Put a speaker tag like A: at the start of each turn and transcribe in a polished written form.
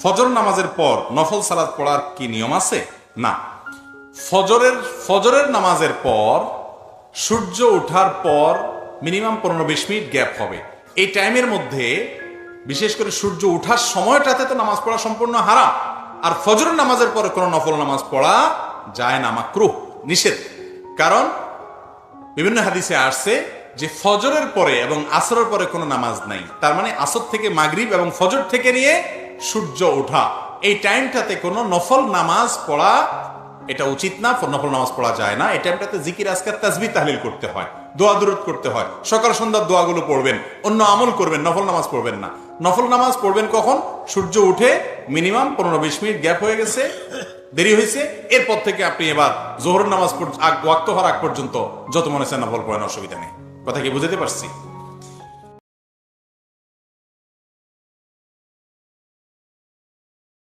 A: ফজর নামাজের পর নফল সালাত পড়ার কি নিয়ম আছে? না। ফজরের নামাজের পর সূর্য ওঠার পর মিনিমাম 15-20 মিনিট গ্যাপ হবে। এই টাইমের মধ্যে বিশেষ করে সূর্য ওঠার সময়টাতে তো নামাজ পড়া সম্পূর্ণ হারাম। আর ফজরের নামাজের পরে কোনো নফল নামাজ পড়া যায় না, মাকরুহ, নিষেধ। কারণ বিভিন্ন হাদিসে আসছে যে ফজরের পরে এবং আসরের পরে কোনো নামাজ নাই। তার মানে আসর থেকে মাগরিব এবং ফজর থেকে নিয়ে সূর্য ওঠা এই টাইমটাতে কোনো নফল নামাজ পড়া এটা উচিত না, নফল নামাজ পড়া যায় না। এই টাইমটাতে জিকির আজকার তাসবিহ তাহলিল করতে হয়, দোয়া দুরূদ করতে হয়, সকাল সন্ধ্যার দোয়াগুলো পড়বেন, অন্য আমল করবেন, নফল নামাজ পড়বেন না। নফল নামাজ পড়বেন কখন? সূর্য উঠে মিনিমাম 15-20 মিনিট গ্যাপ হয়ে গেছে, দেরি হয়েছে, এরপর থেকে আপনি এবার জোহর নামাজ ওয়াক্ত হওয়ার আগ পর্যন্ত যত মনে চান নফল পড়েন, অসুবিধা নেই। কথা কি বুঝাতে পারছি?